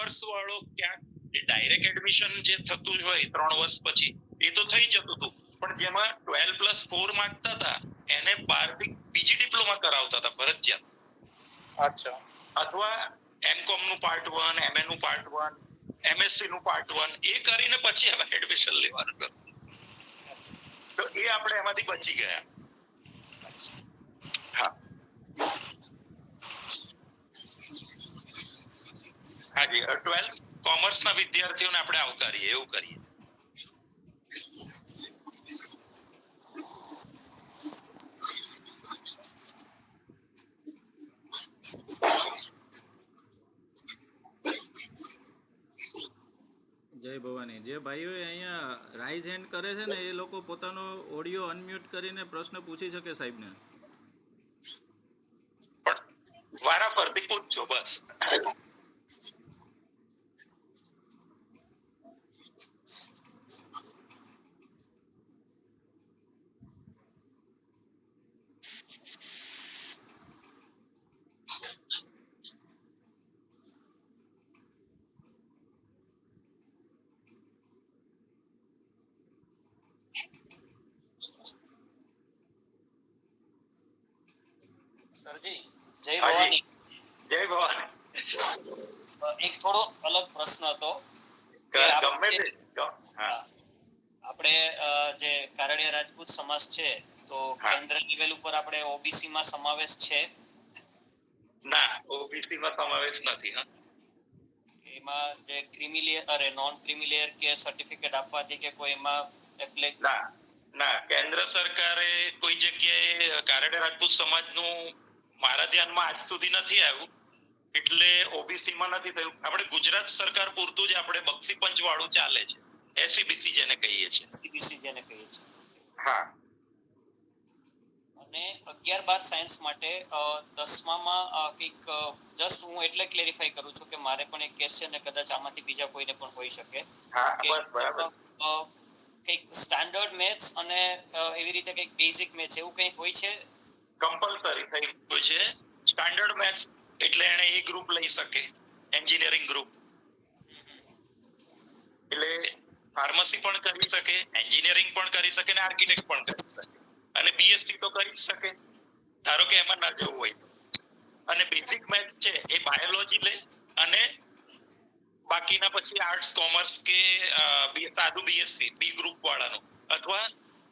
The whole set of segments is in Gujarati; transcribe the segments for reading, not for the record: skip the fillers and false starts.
વર્ષ વાળો ક્યાંક ડાયરેક્ટ એડમિશન જે થતું હોય 3 વર્ષ પછી એ તો થઈ જતું હતું, પણ જેમાં 12+4 માંગતા હતા એને 12 બીજી ડિપ્લોમા કરાવતા હતા ફરજિયાત. અચ્છા. અથવા એમકોમ નું પાર્ટ 1, એમએ નું પાર્ટ 1, એમએસસી નું પાર્ટ 1 એ કરીને પછી હવે એડમિશન લેવાનું હતું. તો એ આપણે એમાંથી બચી ગયા. હા હાજી, 12th કોમર્સ ના વિદ્યાર્થીઓને આપણે આવકારીએ એવું કરીએ. જય ભવાની. જે ભાઈઓ અહીંયા રાઇઝ હેન્ડ કરે છે ને એ લોકો પોતાનો ઓડિયો અનમ્યુટ કરીને પ્રશ્ન પૂછી શકે સાહેબને. પણ વારા ફરતી પૂછજો બસ. સરજી જય ભવાની. જય ભવાની. એક થોડો અલગ પ્રશ્ન હતો કે ગમે તે આપણે જે કારડિયા રાજપૂત સમાજ છે તો કેન્દ્ર લેવલ ઉપર આપણે ઓબીસી માં સમાવેશ છે? ના, ઓબીસી માં સમાવેશ નથી. હા, એમાં જે ક્રીમી લેયર અરે નોન ક્રીમી લેયર કે સર્ટિફિકેટ આપવાથી કે કોઈ એમાં એપ્લે ના, કેન્દ્ર સરકારે કોઈ જગ્યાએ કારડિયા રાજપૂત સમાજનું મારા ધ્યાનમાં આજ સુધી નથી આવ્યું, એટલે ઓબીસી માં નથી થયું. આપણે ગુજરાત સરકાર પૂરતું જ આપણે બક્ષી પંચ વાળું ચાલે છે, એસસીબીસી જેને કહીએ છીએ. એસસીબીસી જેને કહીએ છીએ. હા. અને 11-12 સાયન્સ માટે 10મામાં કંઈક જસ્ટ હું એટલે ક્લેરિફાઈ કરું છું કે મારે પણ એક કેસ છે ને કદાચ આમાંથી બીજા કોઈને પણ હોઈ શકે. હા, બસ બરાબર. કંઈક સ્ટાન્ડર્ડ મેથ્સ અને એવી રીતે કંઈક બેઝિક મેથ્સ એવું કંઈક હોય છે? કમ્પલસરી થઈ ગયું છે. સ્ટાન્ડર્ડ મેથ્સ એટલે એને એ ગ્રુપ લઈ શકે, એન્જિનિયરિંગ ગ્રુપ. એટલે ફાર્મસી પણ કરી શકે, એન્જિનિયરિંગ પણ કરી શકે અને આર્કિટેક્ટ પણ કરી શકે. અને બીએસસી તો કરી જ શકે, ધારો કે એમાં ના જવું હોય તો. અને બેઝિક મેથ્સ છે એ બાયોલોજી લે અને બાકીના પછી આર્ટ્સ, કોમર્સ કે સાદું બીએસસી બી ગ્રુપ વાળાનું, અથવા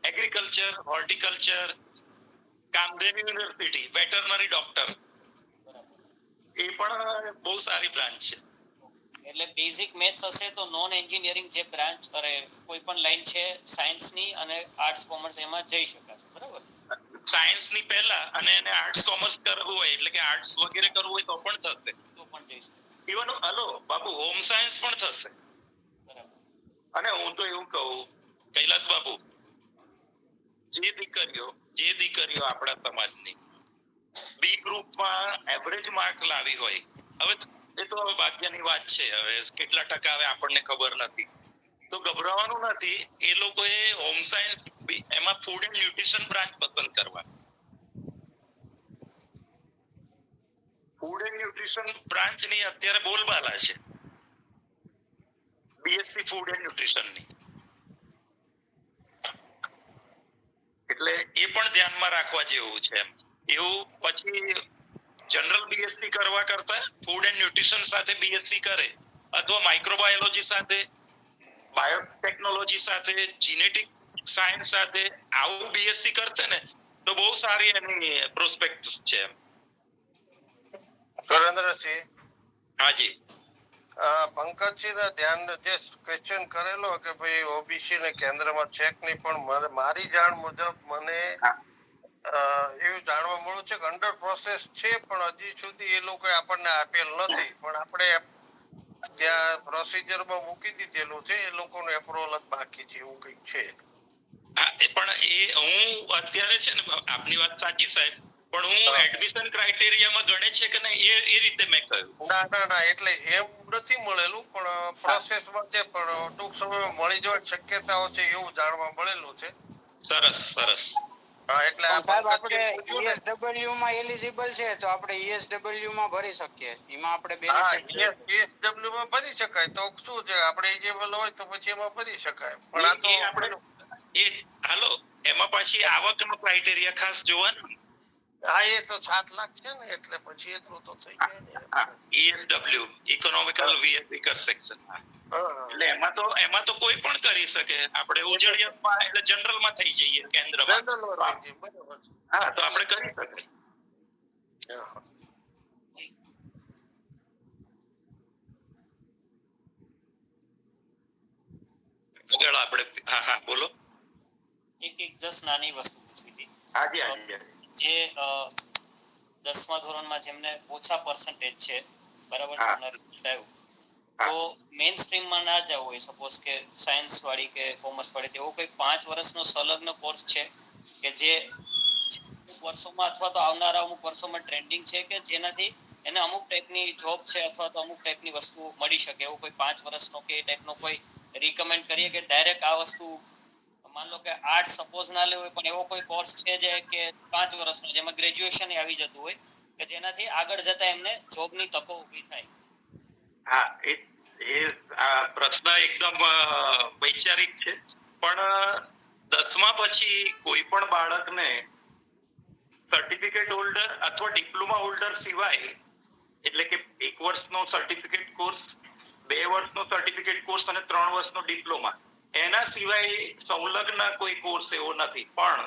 agriculture, horticulture, Kamdhenu university, veterinary doctor, એ પણ બહુ સારી બ્રાન્ચ છે. એટલે બેઝિક મેથ્સ હશે તો નોન એન્જિનિયરિંગ જે બ્રાન્ચ કોઈ પણ લાઈન છે સાયન્સની અને આર્ટ્સ કોમર્સ એમાં જઈ શકાશે, બરાબર? સાયન્સ ની પહેલા અને એને આર્ટ્સ કોમર્સ કરવું હોય એટલે કે આર્ટ્સ વગેરે કરવું હોય તો પણ થશે. તો પણ જઈ શકે. Even hello Babu, home science પણ થશે. બરાબર. અને હું તો એવું કહું, કૈલાસ બાબુ, જે દીકરીઓ આપણા સમાજની બી ગ્રુપમાં એવરેજ માર્ક લાવી હોય, હવે એ તો હવે ભાગ્યની વાત છે, હવે કેટલા ટકા હવે આપણને ખબર નથી, તો ગભરાવાનું નથી. એ લોકોએ હોમ સાયન્સ એમાં ફૂડ એન્ડ ન્યુટ્રિશન બ્રાન્ચ પસંદ કરવા. ફૂડ એન્ડ ન્યુટ્રિશન બ્રાન્ચ ની અત્યારે બોલબાલા છે, બીએસસી ફૂડ એન્ડ ન્યુટ્રિશન ની. એટલે એ પણ ધ્યાનમાં રાખવા જેવું છે. એવું પછી જનરલ બીએસસી કરવા કરતા ફૂડ એન્ડ ન્યુટ્રિશન સાથે બીએસસી કરે, અથવા માઇક્રોબાયોલોજી સાથે, બાયોટેકનોલોજી સાથે, જીનેટિક સાયન્સ સાથે આવું બીએસસી કરશે ને તો બહુ સારી એની પ્રોસ્પેક્ટ છે. સુરેન્દ્રસિંહ, હાજી, પંકજસિંહ ને ધ્યાન જે ક્વેશ્ચન કરેલો કે ભાઈ ઓબીસી ને કેન્દ્રમાં છે કે નહીં, પણ મારી જાણ મુજબ મને એવું જાણવા મળ્યું છે કે અંડર પ્રોસેસ છે, પણ હજી સુધી એ લોકો આપણને આપેલ નથી. પણ આપણે ત્યાં પ્રોસિજરમાં મૂકી દીધેલું છે, એ લોકોનું એપ્રુવલ જ બાકી છે, એવું કંઈક છે. પણ એ હું અત્યારે છે ને, આપની વાત સાચી સાહેબ, પણ હું એડમિશન ક્રાઇટેરિયામાં ગણે છે કે નહીં એ રીતે મેં કહ્યું. ના, એટલે એમ નથી મળેલું, પણ પ્રોસેસમાં છે, પણ ટૂંક સમયમાં મળી જવાની શક્યતાઓ છે એવું જાણવા મળેલું છે. સરસ. હા, એટલે આ પણ સાહેબ પંકજજી આપણે પૂછ્યું ને. ESW માં એલિજિબલ છે તો આપણે ESW માં ભરી શકીએ, એમાં આપણે હા, બેનિફિટ ESW માં ભરી શકાય તો શું છે, આપણે એલિજિબલ હોય તો પછી એમાં ભરી શકાય. પણ આ તો એ આપણે એ જ હાલો એમાં પાછી આવકનો ક્રાઇટેરિયા ખાસ જોવાનું. હા, એ તો 7 લાખ છે ને, એટલે પછી એટલું તો થઈ જાય ને. ESW economical weaker section. એટલે એમાં તો કોઈ પણ કરી શકે. આપણે ઉજળિયામાં એટલે જનરલમાં થઈ જઈએ કેન્દ્રમાં. બરાબર છે. હા, તો આપણે કરી શકીએ. હા. આગળ આપણે હા બોલો. એક જસ્ટ નાની વસ્તુ પૂછવી હતી. હાજી હાજી. જે 10મા ધોરણમાં જેમને ઓછા પર્સન્ટેજ છે, બરાબર છે, એમના રિઝલ્ટ આવ્યું, તો મેઇન સ્ટ્રીમમાં ના જવું હોય, સપોઝ કે સાયન્સ વાળી કે કોમર્સ વાળી, એવો કોઈ 5 વર્ષનો સંલગ્ન કોર્સ છે કે જે વર્ષોમાં અથવા તો આવનારા અમુક વર્ષોમાં ટ્રેન્ડિંગ છે કે જેનાથી એને અમુક ટાઈપની જોબ છે અથવા તો અમુક ટાઈપની વસ્તુ મળી શકે, એવું કોઈ 5 વર્ષનો કે એ ટાઈપનો કોઈ રિકમેન્ડ કરીએ કે ડાયરેક્ટ આ વસ્તુ, માન લો કે આર્ટ્સ સપોઝ ના લેવું હોય પણ એવો કોઈ કોર્સ છે જે કે 5 વર્ષનો જેમાં ગ્રેજ્યુએશન આવી જતું હોય કે જેનાથી આગળ જતા એમને જોબની તકો ઊભી થાય? હા, એ આ પ્રશ્ન એકદમ વૈચારિક છે, પણ 10મા પછી કોઈ પણ બાળકને સર્ટિફિકેટ હોલ્ડર અથવા ડિપ્લોમા હોલ્ડર સિવાય, એટલે કે 1 વર્ષનો સર્ટિફિકેટ કોર્સ, 2 વર્ષનો સર્ટિફિકેટ કોર્સ અને 3 વર્ષનો ડિપ્લોમા, એના સિવાય સંલગ્ન કોઈ કોર્સ એવો નથી. પણ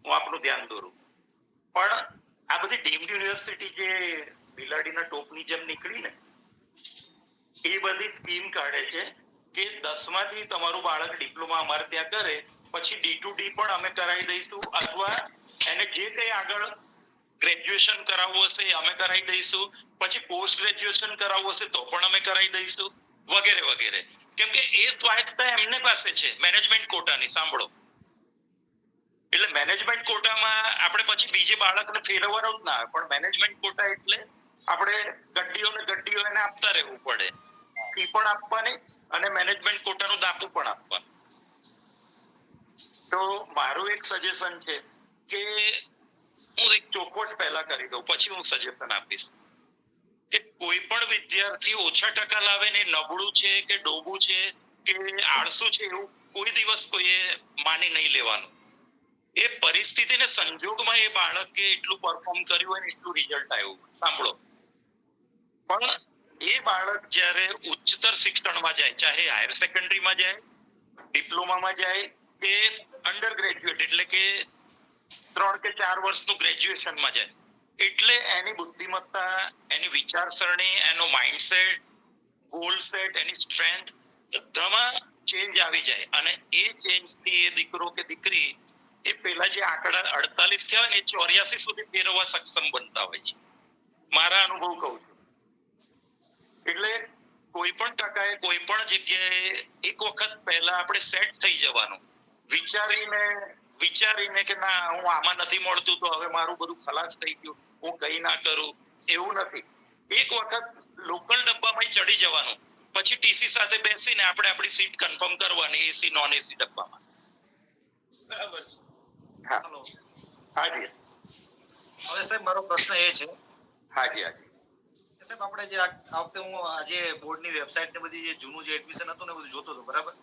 હું આપનું ધ્યાન દોરું, પણ આ બધી ડીમ્ડ યુનિવર્સિટી જે બિલાડીના ટોપની જેમ નીકળી ને, એ બધી સ્કીમ કાઢે છે કે 10માંથી તમારું બાળક ડિપ્લોમા અમારે ત્યાં કરે, પછી D2D પણ અમે કરાવી દઈશું, અથવા એને જે કંઈ આગળ ગ્રેજ્યુએશન કરાવવું હશે અમે કરાવી દઈશું, પછી પોસ્ટ ગ્રેજ્યુએશન કરાવવું હશે તો પણ અમે કરાવી દઈશું, વગેરે વગેરે. કેમ કે એ સ્વાયત્તતા એમને પાસે છે મેનેજમેન્ટ કોટાની. સાંભળો, એટલે મેનેજમેન્ટ કોટામાં આપણે પછી બીજે બાળકને ફેરવવાનો જ ના આવે, પણ મેનેજમેન્ટ કોટા એટલે આપણે ગड्डीઓ એને આપતા રહેવું પડે, ફી પણ આપવાની અને મેનેજમેન્ટ કોટાનું દાપુ પણ આપવાનું. તો મારું એક સજેશન છે કે હું એક ચોખવટ પહેલા કરી દઉં, પછી હું સજેશન આપીશ કે કોઈ પણ વિદ્યાર્થી ઓછા ટકા લાવે ને નબળું છે કે ડોબું છે કે આળસુ છે એવું કોઈ દિવસ કોઈએ માની નહીં લેવાનું. એ પરિસ્થિતિ ને સંજોગમાં એ બાળકે એટલું પરફોર્મ કર્યું હોય ને એટલું રિઝલ્ટ આવ્યું. સાંભળો, પણ એ બાળક જ્યારે ઉચ્ચતર શિક્ષણમાં જાય, ચાહે હાયર સેકન્ડરીમાં જાય, ડિપ્લોમામાં જાય કે અંડર ગ્રેજ્યુએટ એટલે કે 3 કે 4 વર્ષનું ગ્રેજ્યુએશનમાં જાય, એટલે એની બુદ્ધિમત્તા, એની વિચારસરણી, એનો માઇન્ડસેટ, ગોલ સેટ, એની સ્ટ્રેન્થ બધામાં ચેન્જ આવી જાય. અને એ ચેન્જથી એ દીકરો કે દીકરી એ પેલા જે આંકડા 48 થયા હોય ને એ 84 સુધી ફેરવવા સક્ષમ બનતા હોય છે. મારા અનુભવ કહું છું. એટલે કોઈ પણ ટકાએ કોઈ પણ જગ્યાએ એક વખત પહેલા આપણે સેટ થઈ જવાનું, વિચારીને કે ના હું આમાં નથી મળતું તો હવે મારું બધું ખલાસ થઈ ગયું, હું કઈ ના કરું, એવું નથી. એક વખત લોકલ ડબ્બામાં ચડી જવાનું, પછી ટીસી સાથે બેસીને આપણે આપણી સીટ કન્ફર્મ કરવાની, એસી નોન એસી ડબ્બામાં. બરાબર. હા હેલો. હાજી. હવે સાહેબ મારો પ્રશ્ન એ છે, હાજી હાજી. સાહેબ આપણે જે આ વખતે હું આજે બોર્ડની વેબસાઇટ ને બધી જે જૂનું જે એડમિશન હતું ને બધું જોતો હતો, બરાબર,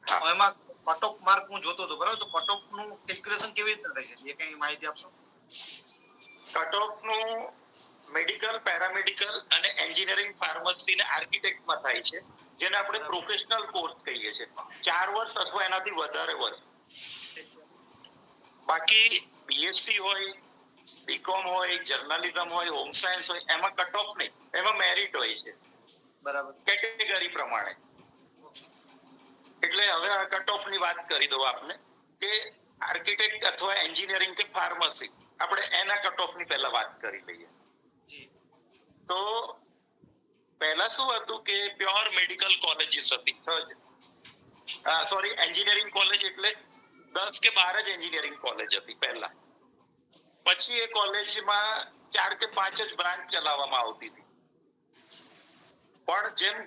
તો એમાં કટ ઓફ માર્ક હું જોતો હતો, બરાબર, તો કટ ઓફ નું કેલ્ક્યુલેશન કેવી રીતે થાય છે, એ કઈ માહિતી આપશો? કટ ઓફ નું મેડિકલ, પેરામેડિકલ અને એન્જિનિયરિંગ, ફાર્મસી ને આર્કિટેક્ટમાં થાય છે, જેને આપણે પ્રોફેશનલ કોર્સ કહીએ છીએ, 4 વર્ષ અથવા એનાથી વધારે વર્ષ. બાકી બીએસસી હોય, બીકોમ હોય, જર્નલિઝમ હોય, હોમ સાયન્સ હોય, એમાં કટ ઓફ નહીં, એમાં મેરિટ હોય છે, બરાબર, કેટેગરી પ્રમાણે. એટલે હવે આ કટ ઓફ ની વાત કરી દઉં આપને કે આર્કિટેક્ટ અથવા એન્જિનિયરિંગ કે ફાર્મસી, આપણે એના કટ ઓફ ની પહેલા વાત કરી લઈએ. તો પહેલા શું હતું કે પ્યોર મેડિકલ કોલેજીસ હતી, સોરી એન્જિનિયરિંગ કોલેજ એટલે 10 કે 12 જ એન્જિનિયરિંગ કોલેજ હતી પહેલા. પછી એ કોલેજમાં 4 કે 5 જ બ્રાન્ચ ચલાવવામાં આવતી હતી. પણ જેમ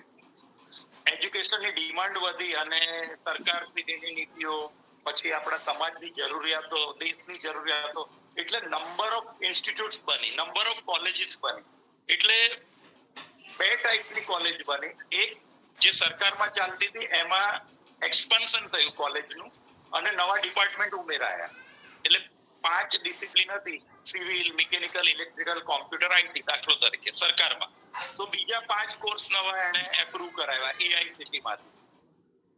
એજ્યુકેશનની ડિમાન્ડ વધી અને સરકાર શ્રીની નીતિઓ પછી આપણા સમાજની જરૂરિયાતો, દેશની જરૂરિયાતો, એટલે નંબર ઓફ ઇન્સ્ટિટ્યૂટ્સ બની, નંબર ઓફ કોલેજીસ બની. એટલે બે ટાઈપની કોલેજ બની. એક જે સરકારમાં ચાલતી હતી એમાં એક્સપાન્શન થયું કોલેજનું અને નવા ડિપાર્ટમેન્ટ ઉમેરાયા. એટલે 5 ડિસિપ્લિન હતી, civil, mechanical, electrical, computer, IT દાખલો તરીકે સરકારમાં. તો બીજા 5 કોર્સ નવા એને એપ્રૂવ કરાવ્યા એઆઈસીટી માંથી.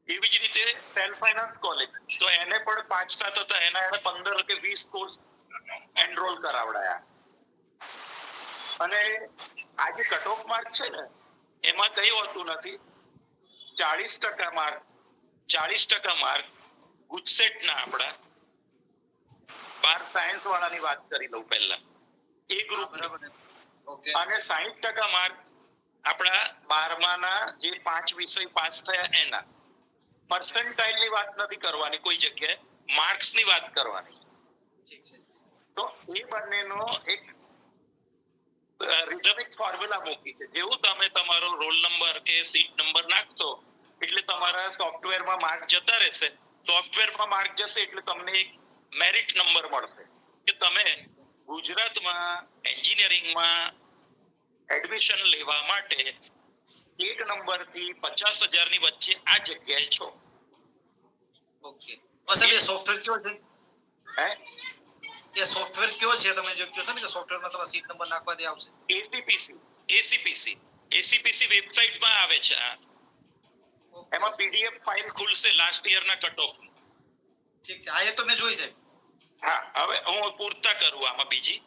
એવી જ રીતે સેલ્ફ ફાઇનાન્સ કોલેજ, તો એને પણ 5-7 હતા, એના એને 15 કે 20 કોર્સ એનરોલ કરાવડાયા. અને આ જે કટ ઓફ માર્ક છે ને એમાં કઈ હોતું નથી. 40% માર્ક, 40% માર્ક ગુજસેટ ના આપડા 12 સાયન્સ વાળાની વાત કરી લઉં પહેલા એ ગ્રુપ, ઓકે, અને 60% માર્ક આપણા 12માના જે 5 વિષય પાસ થયા એના. પર્સન્ટાઇલ ની વાત નથી કરવાની કોઈ જગ્યાએ, માર્ક્સ ની વાત કરવાની. ઠીક છે. તો એ બંનેનો એક રિધમિક ફોર્મ્યુલા મૂકી છે. જેવું તમે તમારો રોલ નંબર કે સીટ નંબર નાખશો એટલે તમારા સોફ્ટવેરમાં માર્ક જતા રહેશે. સોફ્ટવેરમાં માર્ક જશે એટલે તમને એક મેરિટ નંબર મળશે કે તમે ગુજરાતમાં એન્જિનિયરિંગમાં એડમિશન લેવા માટે 1 નંબર થી 50,000 ની વચ્ચે આ જગ્યાએ છો. ઓકે, બસ એ સોફ્ટવેર કયો છે? હે, એ સોફ્ટવેર કયો છે? તમે જો કહો છો ને કે સોફ્ટવેરમાં તમારા સીટ નંબર નાખવા દે આવશે. એસીપીસી વેબસાઇટમાં આવે છે. એમાં પીડીએફ ફાઇલ ખુલશે લાસ્ટ યરના કટ ઓફ. ઠીક છે, આ એ તો મેં જોઈ છે. હા, હવે હું પૂરતા કરું આમાં બીજી.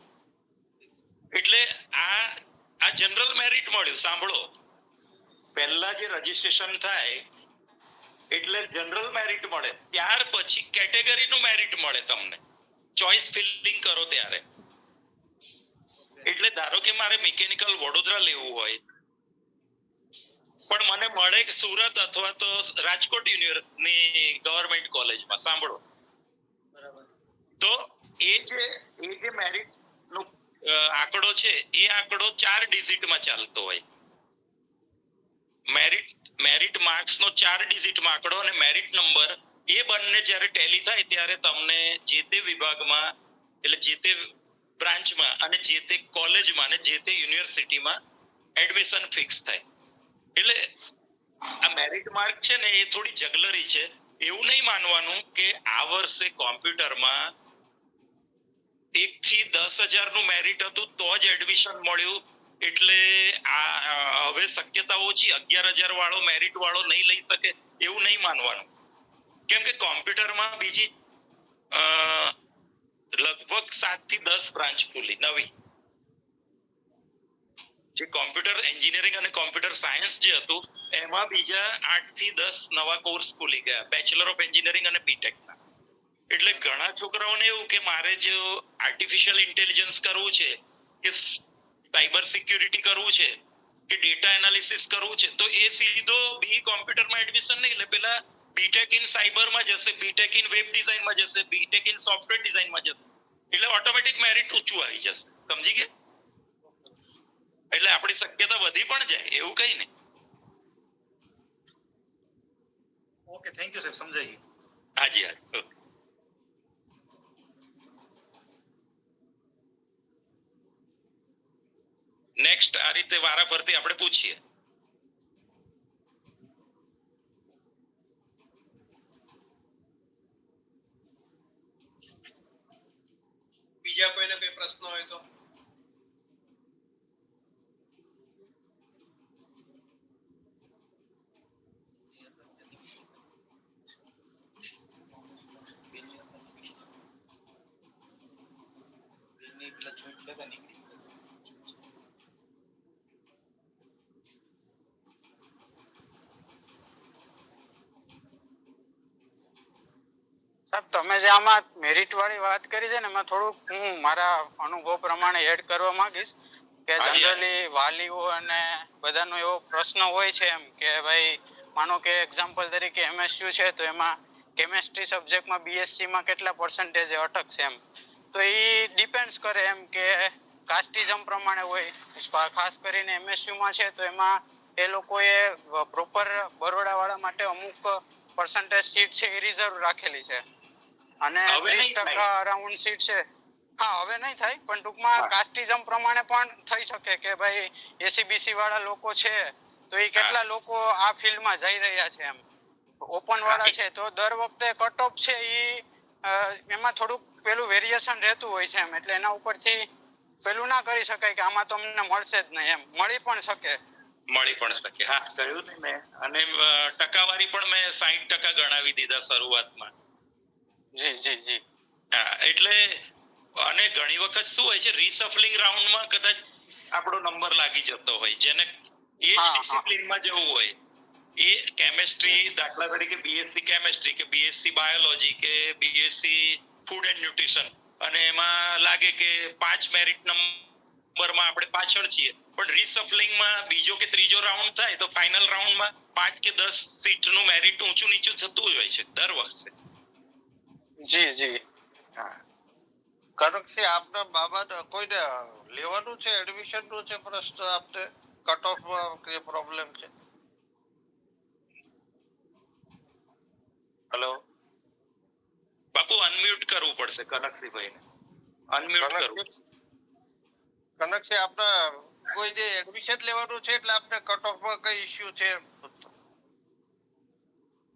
એટલે આ જનરલ મેરિટ મળ્યું. સાંભળો, પહેલા જે રજીસ્ટ્રેશન થાય એટલે જનરલ મેરિટ મળે, ત્યાર પછી કેટેગરીનું મેરિટ મળે તમને, ચોઇસ ફિલિંગ કરો ત્યારે. એટલે ધારો કે મારે મિકેનિકલ વડોદરા લેવું હોય પણ મને મળે કે સુરત અથવા તો રાજકોટ યુનિવર્સિટીની ગવર્મેન્ટ કોલેજમાં. સાંભળો, બરાબર. તો એ જે મેરિટ નો આંકડો છે એ આંકડો 4 ડિજિટમાં ચાલતો હોય. મેરિટ માર્ક્સ નો 4 ડિજિટમાં આંકડો અને મેરિટ નંબર, એ બંને જ્યારે ટેલી થાય ત્યારે તમને જે તે વિભાગમાં એટલે જે તે બ્રાન્ચમાં અને જે તે કોલેજમાં અને જે તે યુનિવર્સિટીમાં એડમિશન ફિક્સ થાય. એટલે આ મેરિટ માર્ક છે ને એ થોડી જગલરી છે. એવું નહીં માનવાનું કે આ વર્ષે કોમ્પ્યુટરમાં 1 થી 10,000 નું મેરિટ હતું તો જ એડમિશન મળ્યું એટલે આ હવે શક્યતા ઓછી 11,000 વાળો મેરિટ વાળો નહીં લઈ શકે, એવું નહીં માનવાનું. કેમ કે કોમ્પ્યુટરમાં બીજી લગભગ 7 થી 10 બ્રાન્ચ ખુલી નવી. જે કોમ્પ્યુટર એન્જિનિયરિંગ અને કોમ્પ્યુટર સાયન્સ જે હતું એમાં બીજા 8 થી 10 નવા કોર્સ ખુલી ગયા, બેચલર ઓફ એન્જિનિયરિંગ અને બીટેક ના. એટલે ઘણા છોકરાઓને એવું કે મારે જો આર્ટિફિશિયલ ઇન્ટેલિજન્સ કરવું છે કે સાયબર સિક્યુરિટી કરવું છે કે ડેટા એનાલિસિસ કરવું છે તો એ સીધો બી કોમ્પ્યુટરમાં એડમિશન નહીં લે, પેલા બીટેક ઇન સાયબરમાં જશે, બીટેક ઇન વેબ ડિઝાઇનમાં જશે, બીટેક ઇન સોફ્ટવેર ડિઝાઇનમાં જશે. એટલે ઓટોમેટિક મેરિટ ઊંચું આવી જશે. સમજી ગયા? એટલે આપણી શક્યતા વધી પણ જાય, એવું કઈ નહીં. ઓકે, થેન્ક યુ સાહેબ, સમજાઈ ગયું. હાજી હાજી. નેક્સ્ટ આ રીતે વારા ફરતી આપણે પૂછીએ. બીજા કોઈને કોઈ પ્રશ્ન હોય તો? સાહેબ, તમે જે આમાં મેરિટ વાળી વાત કરી છે ને એમાં થોડુંક હું મારા અનુભવ પ્રમાણે એડ કરવા માંગીશ કે જનરલી વાલીઓ અને બધાનો એવો પ્રશ્ન હોય છે એમ કે ભાઈ માનો કે એક્ઝામ્પલ તરીકે એમએસયુ છે તો એમાં કેમેસ્ટ્રી સબ્જેક્ટમાં બીએસસીમાં કેટલા પર્સન્ટેજ અટકશે એમ. તો એ ડિપેન્ડ્સ કરે એમ કે કાસ્ટિઝમ પ્રમાણે હોય. ખાસ કરીને એમએસયુમાં છે તો એમાં એ લોકોએ પ્રોપર બરોડા વાળા માટે અમુક પર્સન્ટેજ સીટ છે એ રિઝર્વ રાખેલી છે અને હવે નહીં 30% થાય. અરાઉન્ડ સીટ છે. હા, હવે નહીં થાય, પણ ટૂંકમાં હા. કાસ્ટિઝમ પ્રમાણે પણ થઈ શકે કે ભાઈ એસીબીસી વાળા લોકો છે તો એ કેટલા લોકો આ ફિલ્ડમાં જઈ રહ્યા છે એમ. ઓપન વાળા છે તો દર વખતે કટ ઓફ છે એ એમાં થોડુંક પેલું વેરિએશન રહેતું હોય છે એમ, એટલે એના ઉપરથી પેલું ના કરી શકાય કે આમાં તો અમને મળશે જ નહીં એમ, મળી પણ શકે. મળી પણ શકે. હા, કહ્યું ને મેં. અને ટકાવારી પણ મેં 60% ગણાવી દીધા શરૂઆતમાં. જી જી જી. હા, એટલે અને ઘણી વખત શું હોય છે, રીસફલિંગ રાઉન્ડમાં કદાચ આપણો નંબર લાગી જતો હોય, જેને એ જ ડિસિપ્લિનમાં જવું હોય, એ કેમેસ્ટ્રી, દાખલા તરીકે બીએસસી કેમેસ્ટ્રી કે બીએસસી બાયોલોજી કે બીએસસી ફૂડ એન્ડ ન્યુટ્રિશન, અને એમાં લાગે કે 5 મેરિટ નંબરમાં આપણે પાછળ છીએ, પણ રીસફલિંગમાં બીજો કે ત્રીજો રાઉન્ડ થાય તો ફાઇનલ રાઉન્ડમાં 5 કે 10 સીટનું મેરિટ ઊંચું નીચું થતું હોય છે દર વર્ષે. જી જી. હા. કનકસિંહ, આપના બાબત કોઈને લેવાનું છે, એડમિશન નું છે પ્રશ્ન? આપને કટ ઓફ માં કે પ્રોબ્લેમ છે? હેલો બાપુ, અનમ્યુટ કરવું પડશે કનકસિંહભાઈને. અનમ્યુટ કરવું. કનકસિંહ, આપના કોઈ જે એડમિશન લેવાનું છે એટલે આપને કટ ઓફ માં કઈ ઇસ્યુ છે?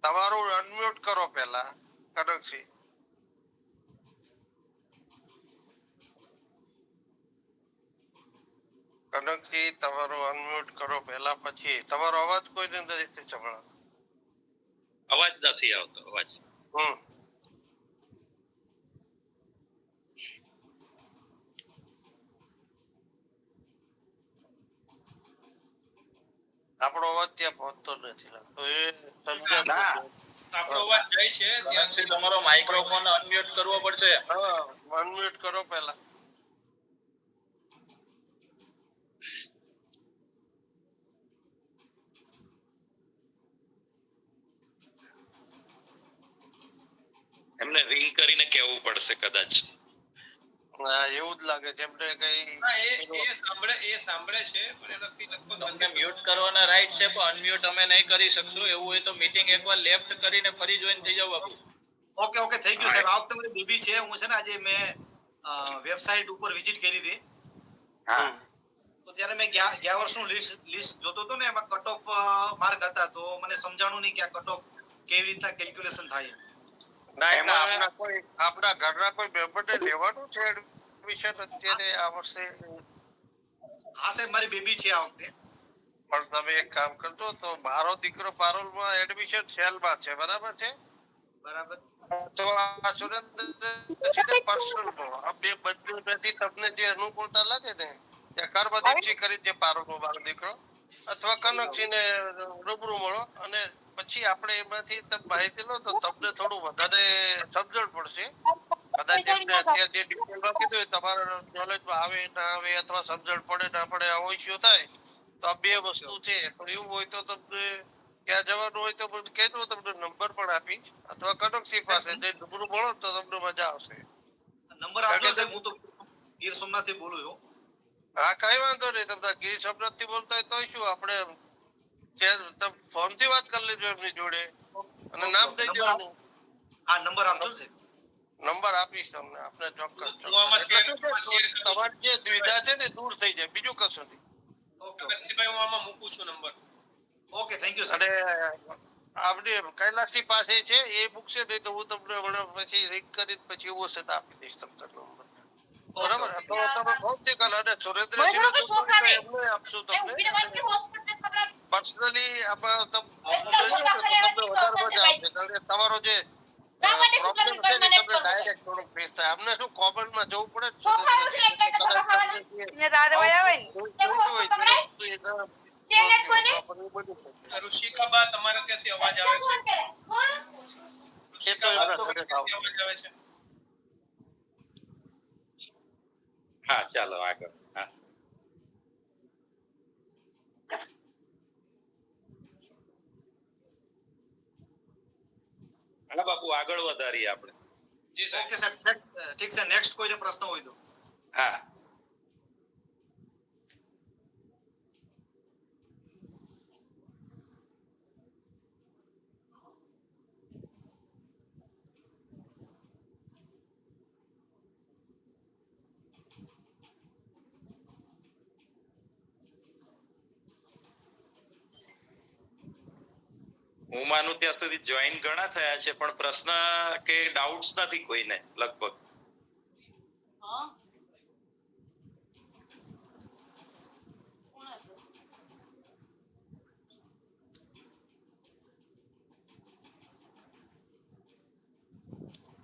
તમારું અનમ્યુટ કરો પહેલા, કનકસિંહ. કનકસિંહ, તમારો અનમ્યુટ કરો પહેલા, પછી તમારો અવાજ કોઈને નથી સંભળાતો. અવાજ નથી આવતો. અવાજ. આપણો અવાજ ત્યાં પહોંચતો નથી લાગતો. એ સમજાતું ના. આપણો અવાજ જાય છે ત્યાં તમારો માઇક્રોફોન અનમ્યુટ કરવો પડશે. હા, અનમ્યુટ કરો પહેલા. એમને રિંગ કરીને કહેવું પડશે કદાચ. હા, એવું જ લાગે છે એમને કઈ. એ સાંભળે છે પણ એનાથી લગભગ તમને મ્યુટ કરવાના રાઈટ છે, પણ અનમ્યુટ અમે નહીં કરી શકશું. એવું હોય તો મીટિંગ એકવાર લેફ્ટ કરીને ફરી જોઈન થઈ જાવ બાપુ. ઓકે થઈ ગયું સાહેબ. આ વખતે મારી બેબી છે, હું છે ને આજે મેં વેબસાઇટ ઉપર વિઝિટ કરી હતી. હા. તો ત્યારે મેં ગયા વર્ષનું લિસ્ટ જોતો હતો ને, એમાં કટ ઓફ માર્ક હતા, તો મને સમજાણું નહીં કે આ કટ ઓફ કેવી રીતના કેલ્ક્યુલેશન થાય. ના, એટલે આપણા ઘરના કોઈ મેમ્બરને લેવાનું છે એડમિશન અત્યારે આ વર્ષે? હા સાહેબ, મારી બેબી છે આ વખતે. પણ તમે એક કામ કરજો, તો મારો દીકરો પારોલમાં એડમિશન સેલમાં છે, બરાબર છે? બરાબર. તો આ સુરેન્દ્રસિંહને પર્સનલ મળો. આ બે બંનેમાંથી તમને જે અનુકૂળતા લાગે ને, ત્યાં કર્મદીપસિંહ કરી જે પારોલનો મારો દીકરો, અથવા કનકસિંહને રૂબરૂ મળો, અને પછી આપણે એમાંથી માહિતી લો તો તમને થોડું વધારે સમજણ પડશે. કદાચ એમને અત્યારે જે ડિટેલમાં કીધું હોય તમારા નોલેજમાં આવે ના આવે, અથવા સમજણ પડે ના પડે, આવો ઇસ્યુ થાય તો આ બે વસ્તુ છે. તો એવું હોય તો તમને ક્યાં જવાનું હોય તો મને કહેજો, તમને નંબર પણ આપી, અથવા કનકસિંહ પાસે જે રૂબરૂ મળો તો તમને મજા આવશે. નંબર આપજો સાહેબ, હું તો ગીર સોમનાથથી બોલું છું. હા, કઈ વાંધો નહીં. તમે ગીર સોમનાથ થી બોલતા હોય તો શું, આપણે ફોન થી વાત કરી લેજો એમની જોડે, અને નામ દઈ દેવાનું. હા, નંબર આપજો ને. નંબર આપીશ તમને, આપણે ચોક્કસ. હું આમાં એટલે શેર શું છે, કરું છું. તમારી જે દ્વિધા છે ને દૂર થઈ જાય, બીજું કશું નહીં. કનકસિંહભાઈ, હું આમાં મૂકું છું number. Okay, thank you sir. અને આપણે કૈલાસી પાસે છે, એ મૂકશે નહીં તો હું તમને હમણાં પછી રિંગ કરી પછી એવું હશે તો આપી દઈશ તમને નંબર. બરાબર. તો તમે ફોનથી કરો, અને સુરેન્દ્રસિંહ એમને આપશું તમને. પર્સનલી આમાં તમને વધારે મજા આવશે, કારણ કે તમારો જે પ્રોબ્લેમ છે ને તમને ડાયરેક્ટ થોડુંક ફેસ થાય. અમને શું કોમનમાં જવું પડે ને ઋષિકાબા, તમારે ત્યાંથી અવાજ આવે છે? એ તો ઋષિકાબા, એમના તમારે ઘરે ત્યાંથી અવાજ આવે છે? હા, ચાલો આગળ. હા. હા બાપુ, આગળ વધારીએ આપણે. જી સાહેબ. ઓકે સાહેબ, ઠીક છે. નેક્સ્ટ કોઈને પ્રશ્ન હોય તો. હા. હું માનું ત્યાં સુધી જોઈન ઘણા થયા છે, પણ પ્રશ્ન કે ડાઉટ્સ નથી કોઈને લગભગ.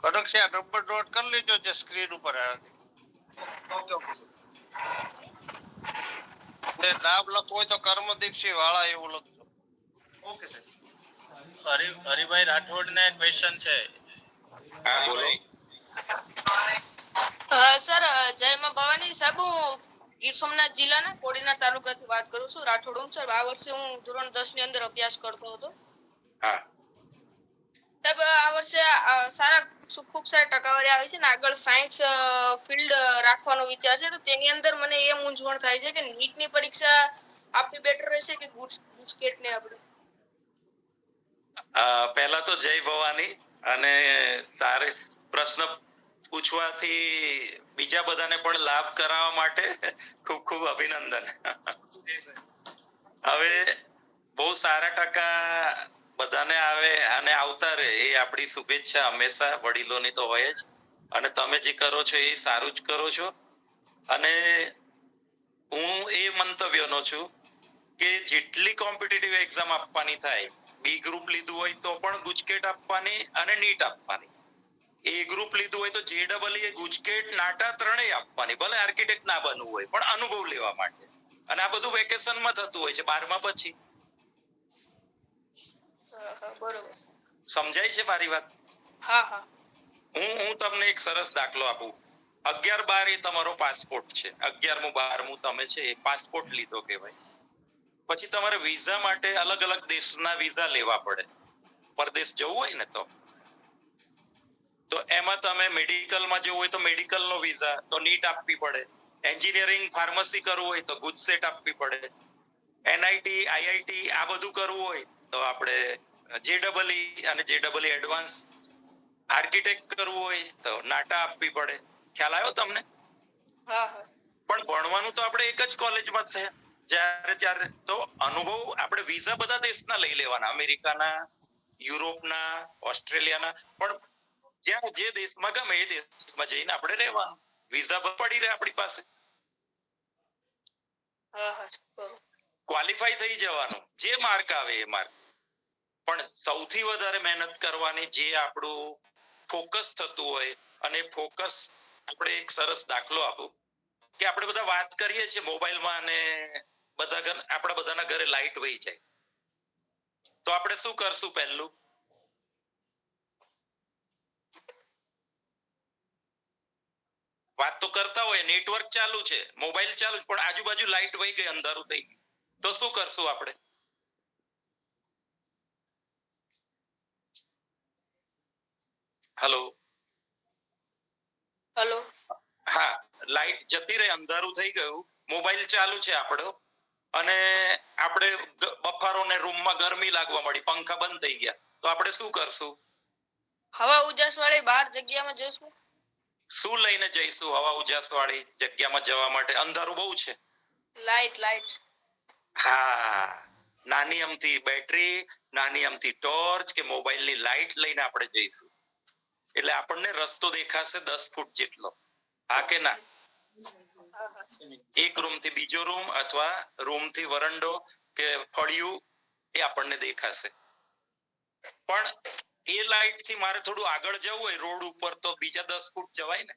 કનક છે, આ નંબર નોટ કરી લેજો જે સ્ક્રીન ઉપર આવ્યા ઓકે ઓકે સર. છે. નામ લખવું હોય તો કર્મદીપસિંહ વાળા એવું લખજો. Okay sir. હરિભાઈ રાઠોડ ને ક્વેશ્ચન છે. હા બોલો. સર જય માં ભવાની સાહેબ, હું ગીર સોમનાથ જિલ્લાના કોડીનાર તાલુકાથી વાત કરું છું, રાઠોડ હું સર. આ વર્ષે હું ધોરણ 10 ની અંદર અભ્યાસ કરતો હતો. હા સાહેબ આ વર્ષે ખૂબ સારા ટકાવારી આવી છે ને આગળ સાયન્સ ફિલ્ડ રાખવાનો વિચાર છે, તો તેની અંદર મને એ મૂંઝવણ થાય છે કે નીટની પરીક્ષા આપવી બેટર રહેશે કે ગુજકેટ ને આપણે? પહેલા તો જય ભવાની, અને સારે પ્રશ્ન પૂછવાથી બીજા બધાને પણ લાભ કરાવવા માટે ખૂબ ખૂબ અભિનંદન. હવે બહુ સારા ટકા બધાને આવે અને આવતા રહે એ આપણી શુભેચ્છા હંમેશા વડીલોની તો હોય જ. અને તમે જે કરો છો એ સારું જ કરો છો. અને હું એ મંતવ્યનો છું કે જેટલી કોમ્પિટિટિવ એક્ઝામ આપવાની થાય, બી ગ્રુપ લીધું હોય તો પણ ગુજકેટ આપવાની અને નીટ આપવાની. એ ગ્રુપ લીધું હોય તો JEE, ગુજકેટ, નાટા ત્રણેય આપવાની. ભલે આર્કિટેક્ટ ના બનવું હોય પણ અનુભવ લેવા માટે. અને આ બધું વેકેશનમાં થતું હોય છે 12મા પછી. બરોબર. સમજાય છે મારી વાત? હા હા. હું તમને એક સરસ દાખલો આપું. 11-12 એ તમારો પાસપોર્ટ છે. 11મું 12મું તમે છે એ પાસપોર્ટ લીધો કહેવાય. પછી તમારે વિઝા માટે અલગ અલગ દેશના વિઝા લેવા પડે, પરદેશ જવું હોય ને તો એમાં તમે મેડિકલમાં જવું હોય તો મેડિકલનો વિઝા, તો નીટ આપવી પડે. એન્જિનિયરિંગ ફાર્મસી કરવું હોય તો ગુજસેટ આપવી પડે. NIT IIT આ બધું કરવું હોય તો આપણે JEE અને JEE એડવાન્સ. આર્કિટેક્ટ કરવું હોય તો નાટા આપવી પડે. ખ્યાલ આવ્યો તમને? હા હા. પણ ભણવાનું તો આપણે એક જ કોલેજમાં છે ત્યારે તો અનુભવ આપણે વિઝા બધા દેશના લઈ લેવાના, અમેરિકાના, યુરોપના, ઓસ્ટ્રેલિયાના. પણ જ્યાં જે દેશમાં ગમે એ દેશમાં જઈને આપણે રહેવાનું. વિઝા પડી રહે આપણી પાસે. ક્વોલિફાઈ થઈ જવાનું, જે માર્ક આવે એ માર્ક. પણ સૌથી વધારે મહેનત કરવાની, જે આપણું ફોકસ થતું હોય. અને ફોકસ આપણે એક સરસ દાખલો આપું કે આપણે બધા વાત કરીએ છીએ મોબાઈલમાં અને આપણા બધાના ઘરે લાઈટ વહી જાય તો આપણે શું કરશું? પહેલું વાત તો કરતા હોય, નેટવર્ક ચાલુ છે, મોબાઈલ ચાલુ છે, પણ આજુબાજુ લાઈટ વહી ગઈ, અંધારું થઈ ગયું, તો શું કરશું આપણે? Hello hello. હા, લાઈટ જતી રહી, અંધારું થઈ ગયું, મોબાઈલ ચાલુ છે આપણો, અને આપણે બફારોને રૂમમાં ગરમી લાગવા મળી, પંખા બંધ થઈ ગયા, તો આપણે શું કરશું? હવા ઉજાસ વાળી બહાર જગ્યામાં જશું. શું લઈને જઈશું હવા ઉજાસ વાળી જગ્યામાં જવા માટે? અંધારું બહુ છે. લાઈટ. હા, નાની અમથી બેટરી, નાની અમથી ટોર્ચ કે મોબાઈલની લાઈટ લઈને આપણે જઈશું. એટલે આપણને રસ્તો દેખાશે 10 ફૂટ જેટલો. હા કે ના? એક રૂમ થી બીજો રૂમ અથવા રૂમ થી વરંડો કે ફળિયું એ આપણને દેખાશે. પણ એ લાઈટ થી મારે થોડું આગળ જવું હોય રોડ ઉપર તો બીજા 10 ફૂટ જવાય ને?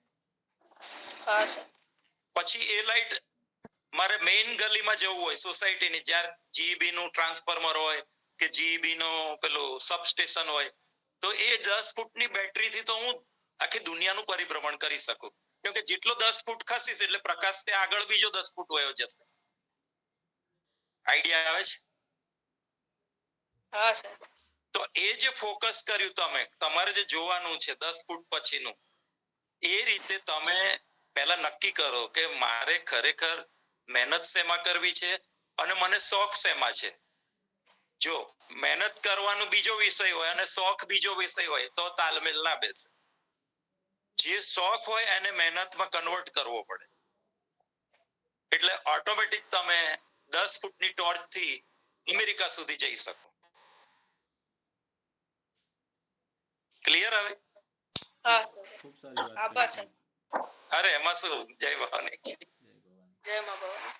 હા સર. પછી એ લાઈટ મારે મેઇન ગલીમાં જવું હોય સોસાયટીની, જ્યાં GEB નું ટ્રાન્સફોર્મર હોય કે GEB નો પેલું સબસ્ટેશન હોય, તો એ 10 ફૂટની બેટરીથી તો હું આખી દુનિયાનું પરિભ્રમણ કરી શકું. કેમકે જેટલો 10 ફૂટ ખસીશ એટલે પ્રકાશ તે આગળ બીજો 10 ફૂટ વયો જશે. આઈડિયા આવે છે? હા સર. તો એ જે ફોકસ કર્યું તમે, તમારે જે જોવાનું છે 10 ફૂટ પછીનું, એ રીતે તમે પહેલા નક્કી કરો કે મારે ખરેખર મહેનત શેમાં કરવી છે અને મને શોખ શેમાં છે. જો મહેનત કરવાનો બીજો વિષય હોય અને શોખ બીજો વિષય હોય તો તાલમેલ ના બેસે. જે શોખ હોય એને મહેનતમાં કન્વર્ટ કરવો પડે. એટલે ઓટોમેટિક તમે 10 ફૂટની ટોર્ચ થી અમેરિકા સુધી જઈ શકો. હવે? હા ખૂબ સારી વાત આભાર કરી. સાહેબ. અરે એમાં શું, જય ભવાની. જય મા ભવાની.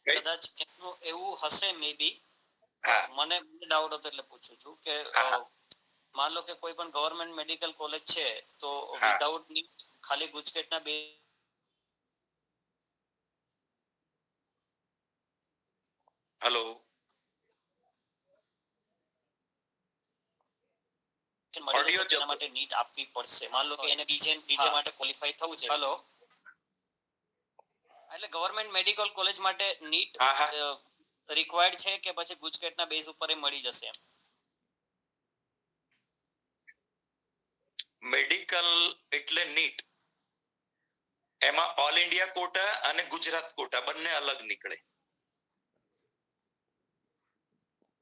કદાચ એમનું એવું હશે મે બી. હા. મને ડાઉટ હતો એટલે પૂછું છું કે માન લો કે કોઈ પણ ગવર્મેન્ટ મેડિકલ કોલેજ છે તો વિધાઉટ નીટ ખાલી ગુજકેટના બે હેલો મળી જશે, તેના માટે નીટ આપવી પડશે. માન લો કે એને બીજે માટે ક્વોલિફાય થવું છે. હેલો, એટલે ગવર્મેન્ટ મેડિકલ કોલેજ માટે નીટ રિક્વાયર્ડ છે કે પછી ગુજકેટના બેઝ ઉપર મળી જશે એમ? મેડિકલ એટલે નીટ, એમાં ઓલ ઇન્ડિયા કોટા અને ગુજરાત કોટા બંને અલગ નીકળે.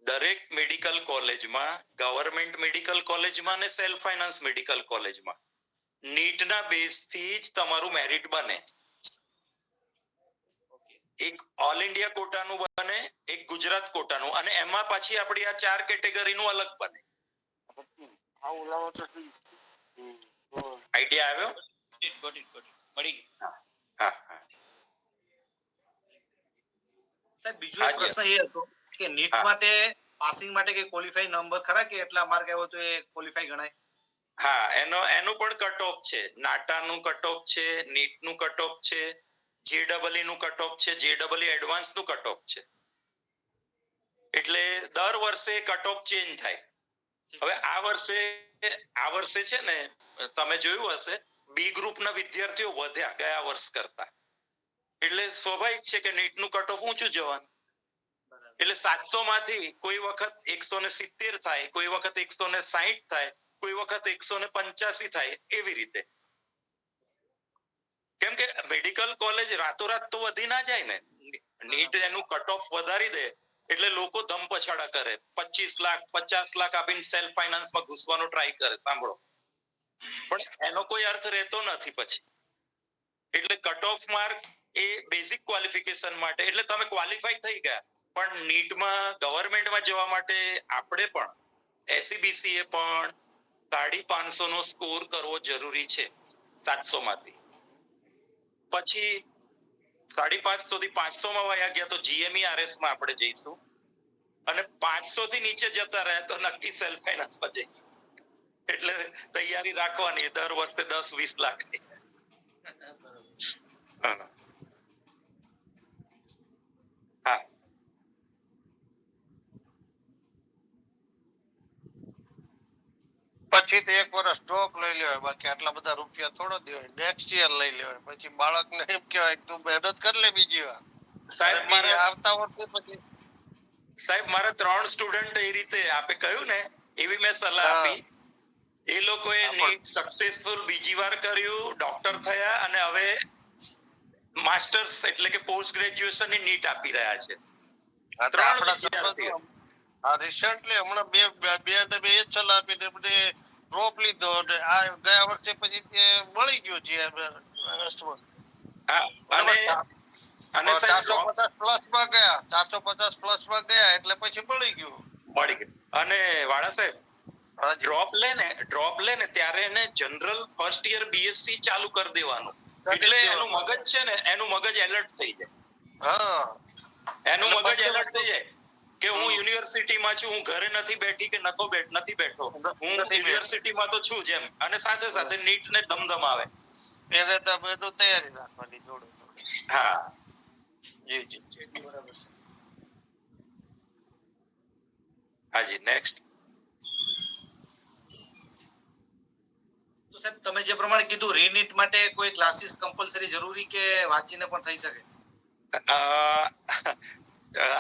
દરેક મેડિકલ કોલેજમાં, ગવર્મેન્ટ મેડિકલ કોલેજમાં અને સેલ્ફ ફાઇનાન્સ મેડિકલ કોલેજમાં નીટના બેઝથી જ તમારું મેરિટ બને. એક ઓલ ઇન્ડિયા કોટાનું બને, એક ગુજરાત કોટાનું, અને એમાં પાછી આપણી આ 4 કેટેગરીનું અલગ બને. આઈડિયા આવ્યો? મળી ગયું. હા. સાહેબ બીજો એક પ્રશ્ન એ હતો કે નીટ માટે પાસિંગ માટે કે ક્વોલિફાઈ નંબર ખરા કે એટલા માર્ક આવ્યો તો એ ક્વોલિફાઈ ગણાય? હા, એનું પણ કટ ઓફ છે. નાટાનું કટ ઓફ છે, નીટનું કટ ઓફ છે, જેડબલઈ નું કટ ઓફ છે, જેડબલઈ એડવાન્સ નું કટ ઓફ છે. એટલે દર વર્ષે કટ ઓફ ચેન્જ થાય. હવે આ વર્ષે છે ને, તમે જોયું હશે બી ગ્રુપના વિદ્યાર્થીઓ વધ્યા ગયા વર્ષ કરતા. એટલે સ્વાભાવિક છે કે નીટનું કટ ઓફ ઊંચું જવાનું. એટલે 700 માંથી કોઈ વખત 170 થાય, કોઈ વખત 160 થાય, કોઈ વખત 185 થાય, એવી રીતે. કેમ કે મેડિકલ કોલેજ રાતોરાત તો વધી ના જાય ને. નીટ એનું કટ ઓફ વધારી દે એટલે લોકો ધમ પછાડા કરે, 25 લાખ 50 લાખ આપીને સેલ્ફ ફાઇનાન્સમાં ઘૂસવાનો ટ્રાય કરે. સાંભળો, પણ એનો કોઈ અર્થ રહેતો નથી પછી. એટલે કટ ઓફ માર્ક એ બેઝિક ક્વોલિફિકેશન માટે, એટલે તમે ક્વોલિફાઈ થઈ ગયા, પણ નીટમાં ગવર્મેન્ટમાં જવા માટે આપણે પણ એસસીબીસીએ પણ 550 નો સ્કોર કરવો જરૂરી છે 700 માંથી. પછી 550 થી 500 માં વયા ગયા તો જીએમઈઆરએસ માં આપણે જઈશું, અને 500 થી નીચે જતા રહ્યા તો નક્કી સેલ્ફ ફાઇનાન્સમાં જઈશું. એટલે તૈયારી રાખવાની દર વર્ષે 10-20 લાખની. હા. પછી તો એક વર્ષ ડ્રોપ લઈ લેવાય, બાકી આટલા બધા રૂપિયા થોડો દેવાય. નેક્સ્ટ યર લઈ લેવાય. પછી બાળકને એમ કહેવાય તું મહેનત કરી લે બીજી વાર. સાહેબ આવતા વર્ષે પછી મારા 3 સ્ટુડન્ટ એ રીતે આપે કહ્યું ને એવી મેં સલાહ આપી. એ લોકોએ નીટ સક્સેસફુલ બીજી વાર કર્યું, ડોક્ટર થયા, અને હવે માસ્ટર્સ એટલે કે પોસ્ટ ગ્રેજ્યુએશન ની નીટ આપી રહ્યા છે. રિસેન્ટલી હમણાં બે સલાહ આપીને એમને ડ્રોપ લીધો, અને આ ગયા વર્ષે પછી તે મળી ગયું છે. અને 450 પ્લસ માં ગયા, 450 પ્લસ માં ગયા એટલે પછી મળી ગયું. અને વાળા સાહેબ ડ્રોપ લે ને ત્યારે એને જનરલ ફર્સ્ટ યર બીએસસી ચાલુ કરી દેવાનું. એટલે એનું મગજ છે ને, એનું મગજ એલર્ટ થઈ જાય. એનું મગજ એલર્ટ થઈ જાય કે હું યુનિવર્સિટીમાં છું, હું ઘરે નથી બેઠી કે નથી બેઠો, હું યુનિવર્સિટીમાં તો છું જ એમ. અને સાથે સાથે નીટ ને ધમધમાવે. એને તો બધું તૈયારી રાખવાની જોડે. હા, જી બરાબર. હાજી, નેક્સ્ટ. તો સાહેબ તમે જે પ્રમાણે કીધું રીનીટ માટે કોઈ ક્લાસીસ કમ્પલસરી જરૂરી કે વાંચીને પણ થઈ શકે?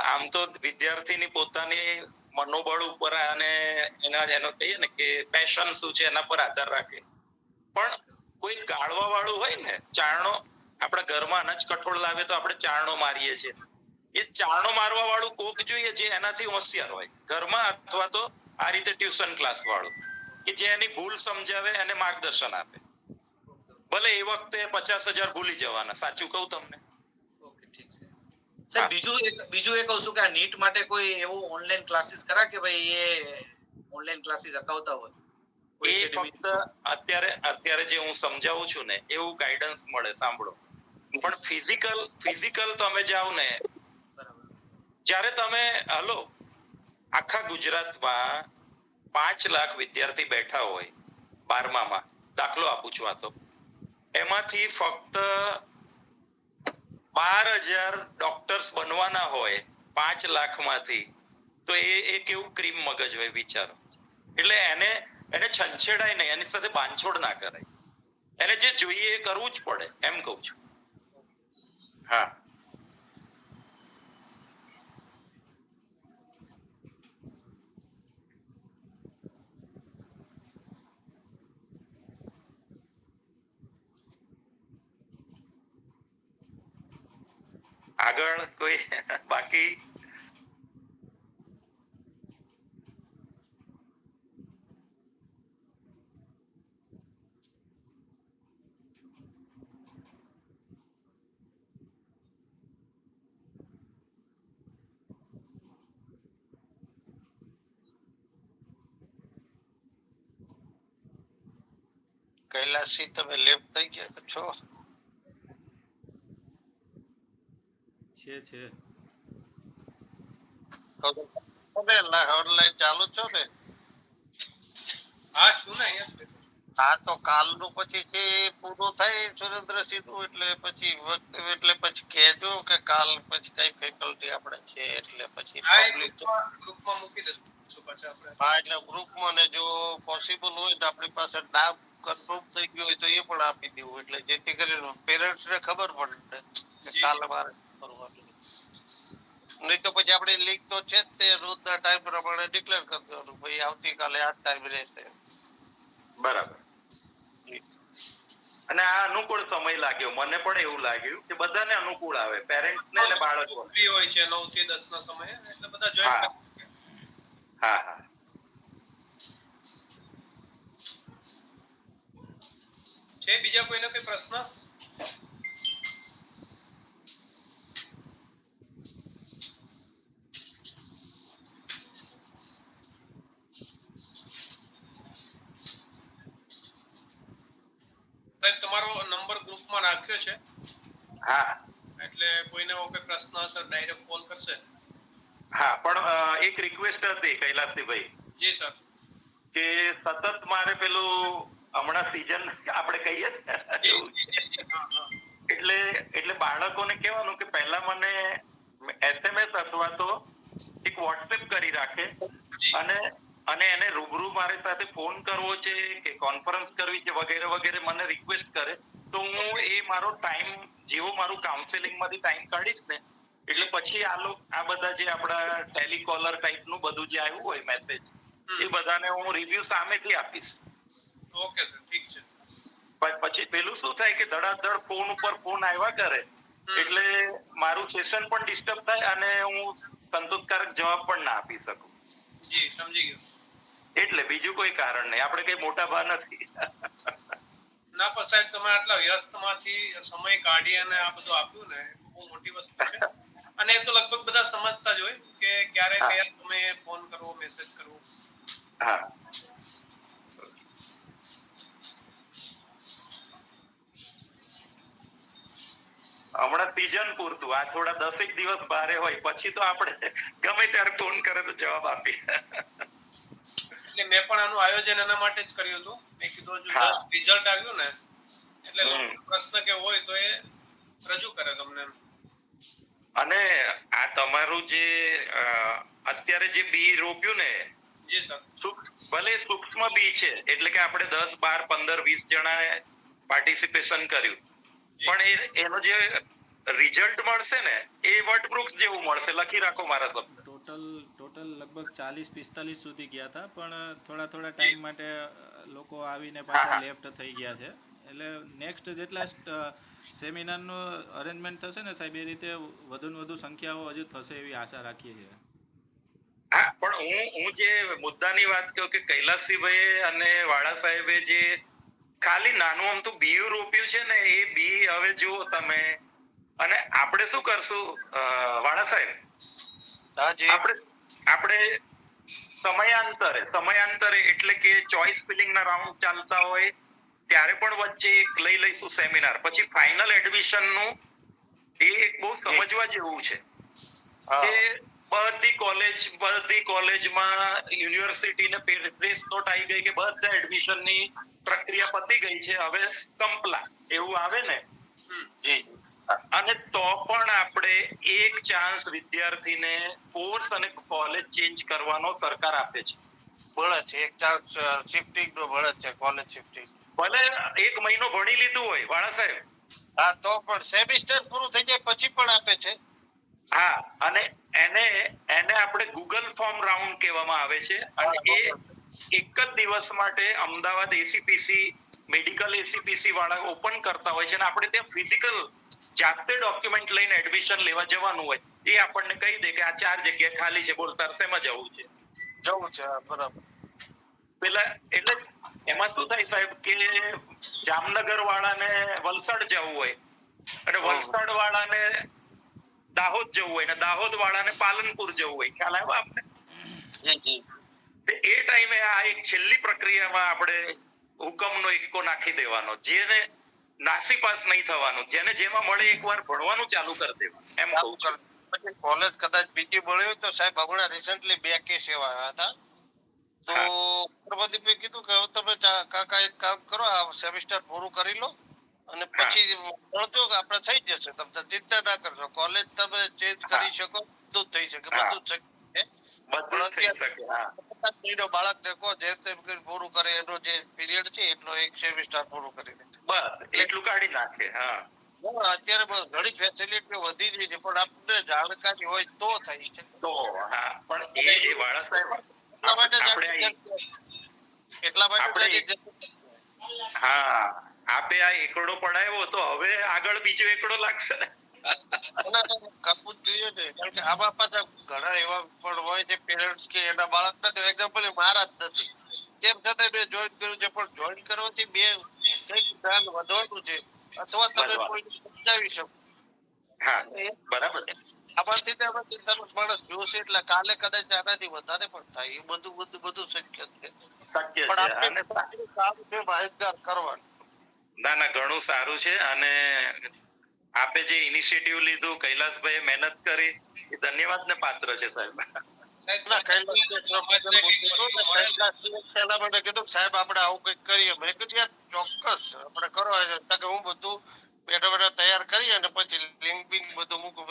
આમ તો વિદ્યાર્થીની પોતાની મનોબળ ઉપર અને એનો કહીએ ને કે પેશન શું છે એના પર આધાર રાખે. પણ કોઈ ગાળવા વાળું હોય ને, ચારણો, આપણા ઘરમાં અનાજ કઠોળ લાવે તો આપણે ચારણો મારીએ છીએ. એ ચારણો મારવા વાળું કોક જોઈએ જે એનાથી હોશિયાર હોય ઘરમાં, અથવા તો આ રીતે ટ્યુશન ક્લાસ વાળું કે જે એની ભૂલ સમજાવે અને માર્ગદર્શન આપે. ભલે એ વખતે 50,000 ભૂલી જવાના, સાચું કહું તમને. ઓકે, ઠીક છે. સાહેબ બીજું એક કહું છું કે આ નીટ માટે કોઈ એવો ઓનલાઈન ક્લાસીસ ખરા કે ભાઈ એ ઓનલાઈન ક્લાસીસ અકાવતા હોય એ ફક્ત અત્યારે જે હું સમજાવું છું ને એવું ગાઈડન્સ મળે. સાંભળો, પણ ફિઝિકલ તમે જાઓ ને, જ્યારે તમે હલો આખા ગુજરાતમાં 5 લાખ વિદ્યાર્થી બેઠા હોય 12માં, દાખલો આપું છું, આ તો એમાંથી ફક્ત 12,000 ડોક્ટર્સ બનવાના હોય 5 લાખમાંથી, તો એ કેવું ક્રીમ મગજ હોય વિચારો. એટલે એને છંછેડાય નહીં, એની સાથે બાંધછોડ ના કરાય, એને જે જોઈએ એ કરવું જ પડે, એમ કહું છું. હા, આગળ કોઈ બાકી? કૈલાસી તમે લેફ્ટ થઈ ગયા છો? છે ઓનલાઈન ચાલુ છો ને? હા છું ને અહીંયા. હા, તો કાલનું પછી છે પૂરું થાય સુરેન્દ્રસિંહ નું, એટલે પછી કહેજો કે કાલ પછી કઈ ફેકલ્ટી આપણે છે, એટલે પછી પબ્લિક ગ્રુપમાં મૂકી દઈશું પાછા આપણે. હા, એટલે ગ્રુપમાં ને જો પોસિબલ હોય તો આપણી પાસે નામ કન્ફર્મ થઈ ગયું હોય તો એ પણ આપી દેવું, એટલે જેથી કરીને પેરેન્ટ્સ ને ખબર પડે કે કાલે મારે કરવાનું. નહીં તો પછી આપણે લીક તો છે જ, તે રોજના ટાઈમ પ્રમાણે ડિક્લેર કરી દેવાનું, ભાઈ આવતીકાલે આ ટાઈમ રહેશે. બરાબર. અને આ અનુકૂળ સમય લાગ્યો, મને પણ એવું લાગ્યું કે બધાને અનુકૂળ આવે, પેરેન્ટ્સ ને અને બાળકો ફ્રી હોય છે 9 થી 10 ના સમયે, એટલે બધા જોઈન કરી શકે. હા. છે બીજા કોઈને કોઈ પ્રશ્ન? તમારો નંબર ગ્રુપમાં નાખ્યો છે. હા, એટલે કોઈને કોઈ પ્રશ્ન હશે ડાયરેક્ટ કોલ કરશે. હા, પણ એક રિક્વેસ્ટ હતી કૈલાસજીભાઈ. જી સર. કે સતત મારે પેલું હમણાં સીઝન આપણે કહીએ એટલે બાળકોને કહેવાનું કે પહેલા મને SMS અથવા તો એક WhatsApp કરી રાખે, અને એને રૂબરૂ મારી સાથે ફોન કરવો છે કે કોન્ફરન્સ કરવી છે વગેરે વગેરે મને રિક્વેસ્ટ કરે, તો હું એ મારો ટાઈમ જેવો મારું કાઉન્સેલિંગ માંથી ટાઈમ કાઢીશ ને, એટલે પછી આ બધા જે આપણા ટેલિકોલર ટાઈપનું બધું જે આવ્યું હોય મેસેજ, એ બધાને હું રિવ્યુ સામેથી આપીશ. ઓકે સર, ઠીક છે. પછી પેલું શું થાય કે ધડાધડ ફોન ઉપર ફોન આવ્યા કરે, એટલે મારું સેશન પણ ડિસ્ટર્બ થાય અને હું સંતોષકારક જવાબ પણ ના આપી શકું. જી, સમજી ગયો. એટલે બીજું કોઈ કારણ નહીં, આપણે કઈ મોટા ભા નથી. ના પણ સાહેબ, તમે આટલા વ્યસ્તમાંથી સમય કાઢી અને આ બધું આપ્યું ને, બહુ મોટી વસ્તુ છે. અને એ તો લગભગ બધા સમજતા જ હોય કે ક્યારે કયા સમયે ફોન કરવો, મેસેજ કરવો. હા, હમણાં સીઝન પૂરતું, આ થોડા 10 દિવસ ભારે હોય, પછી તો આપણે ગમે ત્યારે ફોન કરે તો જવાબ આપીએ. એટલે મેં પણ આનું આયોજન એના માટે જ કર્યું હતું. મેં કીધું જો જસ્ટ રિઝલ્ટ આવ્યું ને, એટલે પ્રશ્ન કે હોય તો એ રજૂ કરે તમને. અને આ તમારું જે અત્યારે જે બી રોપ્યું ને, જી સર, ભલે સૂક્ષ્મ બી છે, એટલે કે આપણે 10, 12, 15, 20 જણા પાર્ટિસિપેશન કર્યું, પણ એનો જે રિઝલ્ટ મળશે ને એ વટવૃક્ષ જેવું મળશે. લખી રાખો મારા શબ્દ. ટોટલ લગભગ 40-45 સુધી ગયા હતા, પણ થોડા ટાઈમ માટે લોકો આવીને પાછા લેફ્ટ થઈ ગયા છે. એટલે નેક્સ્ટ જેટલા સેમિનારનું અરેન્જમેન્ટ થશે ને સાહેબ, એ રીતે વધુ સંખ્યાઓ હજુ થશે એવી આશા રાખીએ છીએ. હા, પણ હું જે મુદ્દાની વાત કહું કે કૈલાસજીભાઈ અને વાળા સાહેબે જે ખાલી નાનું આમ તો બી રોપ્યું છે ને, એ બી હવે જુઓ તમે અને આપણે શું કરશું વાળા સાહેબ, હાજી આપણે સમયાંતરે એટલે કે ચોઇસ ફિલિંગ ના રાઉન્ડ ચાલતા હોય ત્યારે પણ વચ્ચે એક લઈ લઈશું સેમિનાર. પછી ફાઇનલ એડમિશન નું એ એક બહુ સમજવા જેવું છે કે બધી કોલેજમાં યુનિવર્સિટી ને પ્રેસ નોટ આવી ગઈ કે બધા એડમિશન ની પ્રક્રિયા પતી ગઈ છે, હવે સંપલા એવું આવે ને. અને તો પણ આપણે એક ચાન્સ વિદ્યાર્થીને કોર્સ અને કોલેજ ચેન્જ કરવાનો સરકાર આપે છે. મળે છે એક ચાન્સ શિફ્ટિંગ નો મળે છે, કોલેજ શિફ્ટિંગ. ભલે 1 મહિનો ભણી લીધું હોય વાળા સાહેબ, હા તો પણ સેમિસ્ટર પૂરું થઈ જાય પછી પણ આપે છે. હા, અને એને આપણે ગૂગલ ફોર્મ રાઉન્ડ કહેવામાં આવે છે. અને એ એક જ દિવસ માટે અમદાવાદ એસીપીસી મેડિકલ એસીપીસી વાળા ઓપન કરતા હોય છે અને આપણે ત્યાં ફિઝિકલ જાતે ડોક્યુમેન્ટ લઈને એડમિશન લેવા જવાનું હોય. એ આપણને કહી દે કે આ 4 જગ્યા ખાલી છે, બોલ તાર શેમાં જવું છે. બરાબર. પેલા એટલે એમાં શું થાય સાહેબ કે જામનગર વાળાને વલસાડ જવું હોય અને વલસાડ વાળાને દાહોદ જવું હોય ને દાહોદ વાળાને પાલનપુર જવું હોય. ખ્યાલ આવ્યો આપને? એ ટાઈમે આ એક છેલ્લી પ્રક્રિયામાં આપણે હુકમનો એક્કો નાખી દેવાનો, જેને નાસીપાસ નહીં થવાનું, જેને જેમાં મળે એકવાર ભણવાનું ચાલુ કરી દેવાનું, એમ કહું છું. પછી કોલેજ કદાચ બીજી મળ્યું તો સાહેબ હમણાં રિસેન્ટલી 2 કેસ એવા આવ્યા હતા. તો પ્રબંધીભાઈ કીધું કે હવે તમે કાકા એક કામ કરો, આ સેમિસ્ટર પૂરું કરી લો અને પછી મળજો કે આપણે થઈ જશે, તમે ચિંતા ના કરશો. કોલેજ તમે ચેન્જ કરી શકો, બધું થઈ શકે, બધું જ બાળક ને કહો જે તેમ પૂરું કરે, એનો જે પીરિયડ છે એટલો એક સેમિસ્ટર પૂરું કરી દે, બસ એટલું કાઢી નાખે. અત્યારે ઘણી ફેસિલિટીઓ વધી ગઈ છે, પણ આપણે જાણકારી હોય તો થઈ છે. તો હા, પણ એ વાળા સાહેબ એટલા માટે હા, આપે આ એકડો પડાયો તો હવે આગળ બીજો એકડો લાગશે ને. કરવું જ જોઈએ ને, કારણ કે આમાં પાછા ઘણા એવા પણ હોય છે પેરેન્ટ્સ કે એના બાળક નથી, એક્ઝામ્પલ મારા જ નથી, તેમ છતાં મેં જોઈન કર્યું છે. પણ જોઈન કરવાથી બે કંઈક જ્ઞાન વધવાનું છે અથવા તમે કોઈને સમજાવી શકો. બરાબર. આમાંથી માણસ જોશે એટલે કાલે કદાચ આનાથી વધારે પણ થાય. એ બધું શક્ય છે, પણ આપણે કામ છે માહિતગાર કરવાનું. ના, ઘણું સારું છે. અને આપે જે ઇનિશિયેટિવ લીધું, કૈલાસભાઈ મહેનત કરી, એ ધન્યવાદ ને પાત્ર છે સાહેબ. સાહેબ આપણે આવું કઈક કરીએ. મેં કીધું યાર ચોક્કસ આપણે કરવા, હું બધું બેઠા તૈયાર કરી અને પછી લિંક બિંક બધું મૂકું.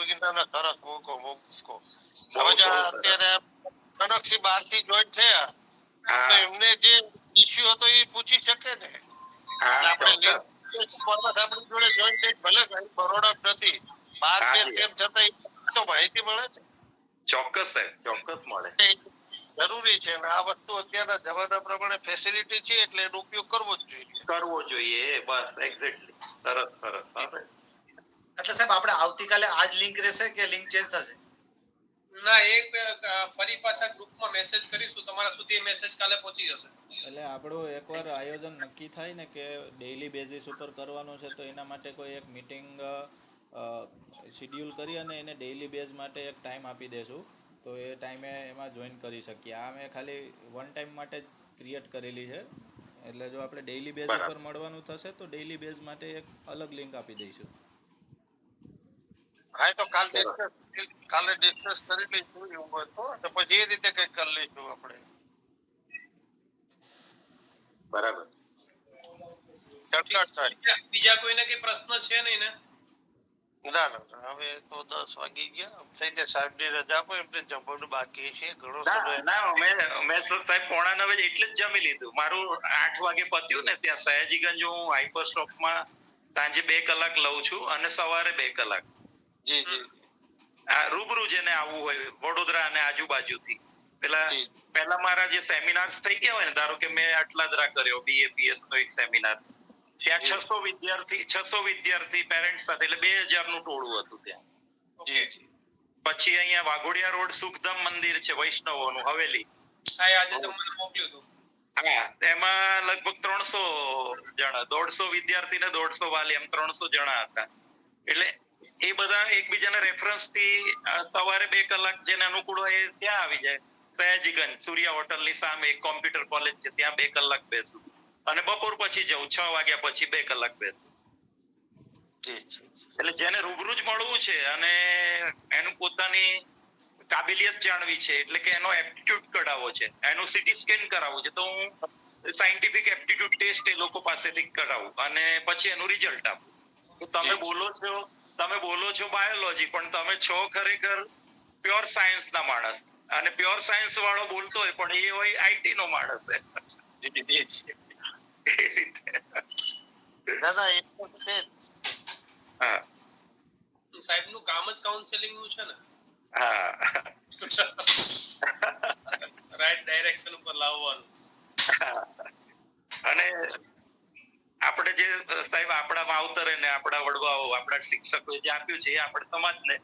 સરસ મૂકો. અત્યારે કનકસિંહ 12 થી જોઈન થયા તો એમને જે ઇશ્યુ હતો એ પૂછી શકે ને. આપણે આપણી જોડે જોઈન થઈ, ભલે બરોડા નથી, 12 છે તેમ છતાં તો માહિતી મળે છે. ચોક્કસ સાહેબ, ચોક્કસ મળે. જરૂરી છે. આ વસ્તુ અત્યારના જમાના પ્રમાણે ફેસિલિટી છે એટલે એનો ઉપયોગ કરવો જ જોઈએ. બસ એક્ઝેક્ટલી. સરસ. એટલે સાહેબ આપણે આવતીકાલે આજ લિંક રહેશે કે લિંક ચેન્જ થશે? ના, એક ફરી પાછા ગ્રુપમાં મેસેજ કરીશું, તમારા સુધી મેસેજ કાલે પહોંચી જશે. એટલે આપણું એકવાર આયોજન નક્કી થાય ને કે ડેઈલી બેઝિસ ઉપર કરવાનું છે, તો એના માટે કોઈ એક મીટિંગ શિડ્યુલ કરી અને એને ડેઈલી બેઝ માટે એક ટાઈમ આપી દેશું, તો એ ટાઈમે એમાં જોઈન કરી શકીએ. આ મેં ખાલી વન ટાઈમ માટે જ ક્રિએટ કરેલી છે. એટલે જો આપણે ડેઈલી બેઝ ઉપર મળવાનું થશે તો ડેઈલી બેઝ માટે એક અલગ લિંક આપી દઈશું. હા, તો કાલે ડિસ્કસ કરી લઈશું એવું હોય તો પછી એ રીતે કઈક કરી લઈશું આપણે. બરાબર. બીજા કોઈને કઈ પ્રશ્ન છે નહીં ને? ના, હવે તો 10 વાગી ગયા. સાહેબ ની રજા આપો, એમને જમવાનું બાકી છે ઘણો સમય. મેં તો સાહેબ 8:45 એટલે જ જમી લીધું. મારું 8 વાગે પત્યું ને ત્યાં સયાજીગંજ હું હાઈપર સ્ટોપમાં સાંજે 2 કલાક લઉં છું અને સવારે 2 કલાક. રૂબરૂ જેને આવવું હોય વડોદરા અને આજુબાજુથી, પેલા મારા જે સેમિનાર્સ થઈ ગયા હોય ને, ધારો કે મેં આટલાદરા કર્યો BAPS નો એક સેમિનાર, ત્યાં 600 વિદ્યાર્થી પેરેન્ટ્સ સાથે, એટલે 2000 નું ટોળું હતું ત્યાં. પછી અહીંયા વાઘોડિયા રોડ સુખધામ મંદિર છે વૈષ્ણવોનું, હવેલી. આજે તમને મોકલ્યું હતું. હા, એમાં લગભગ 300 જણા, 150 વિદ્યાર્થી ને 150 વાલી, એમ 300 જણા હતા. એટલે એ બધા એકબીજાના રેફરન્સ થી સવારે 2 કલાક જેને અનુકૂળ હોય એ ત્યાં આવી જાય. સયાજીગંજ સૂર્યા હોટલ ની સામે એક કોમ્પ્યુટર કોલેજ છે, ત્યાં 2 કલાક બેસું અને બપોર પછી જવું, 6 વાગ્યા પછી 2 કલાક બેસું. એટલે જેને રૂબરૂ જ મળવું છે અને એનું પોતાની કાબિલિયત જાણવી છે, એટલે કે એનો એપ્ટિટ્યુડ કઢાવવો છે, એનું સીટી સ્કેન કરાવવું છે, તો હું સાયન્ટિફિક એપ્ટિટ્યુડ ટેસ્ટ એ લોકો પાસેથી કરાવું અને પછી એનું રિઝલ્ટ આપું. તો તમે બોલો છો બાયોલોજી, પણ તમે છો ખરેખર પ્યોર સાયન્સ ના માણસ, અને પ્યોર સાયન્સ વાળો બોલતો હોય પણ એ હોય આઈટી નો માણસ. દાદા એ તો છે જ. હા સાહેબ નું કામ જ કાઉન્સેલિંગ નું છે ને. હા રાઈટ ડાયરેક્શન ઉપર લાવવાનું. અને આપણે જે સાહેબ આપણા માવતરે ને આપણા વડવાઓ આપણા શિક્ષકોએ જે આપ્યું છે એ આપણે સમાજને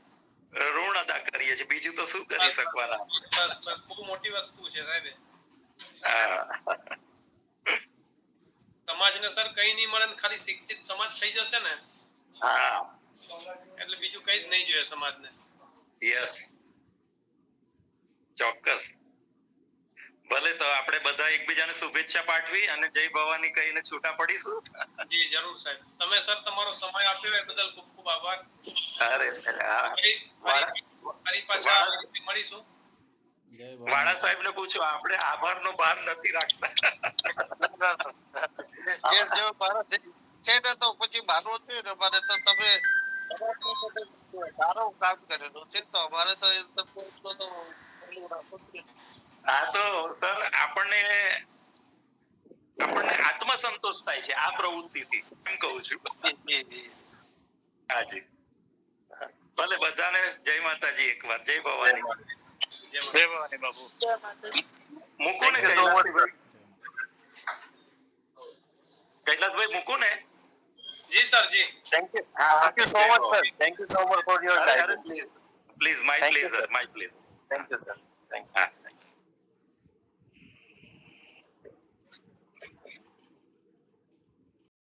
ઋણ અદા કરીએ છીએ, બીજું તો શું કરી શકવાના. બસ બહુ મોટી વસ્તુ છે સાહેબ. સમાજને સર કઈ નહીં મળે ને ખાલી શિક્ષિત સમાજ થઈ જશે ને, હા એટલે બીજું કઈ જ નહીં જોઈએ સમાજને. યસ ચોક્કસ. ભલે તો આપણે બધા એકબીજાને શુભેચ્છા પાઠવી અને જય ભવાની કહીને છૂટા પડીશું. જી જરૂર સાહેબ. તમે સર તમારો સમય આપ્યો એ બદલ ખૂબ ખૂબ આભાર. અરે ફરી પાછા મળીશું. વાળા સાહેબ ને પૂછો, આપણે આભારનો ભાર નથી રાખતા. જે ભારત છે ને તો પછી માનવું જોઈએ ને અમારે તો તમે સારું કામ કરેલું છે, તો અમારે તો હા તો સર આપણને આત્મસંતોષ થાય છે આ પ્રવૃત્તિથી, એમ કહું છું. હાજી ભલે બધાને જય માતાજી, એકવાર જય ભવાની. જય ભવાની બાબુ. મૂકું ને કૈલાસભાઈ, મૂકું ને? જી સર જી. Thank you so much sir. Thank you so much for your time. Please my pleasure. Thank you sir. Thank you.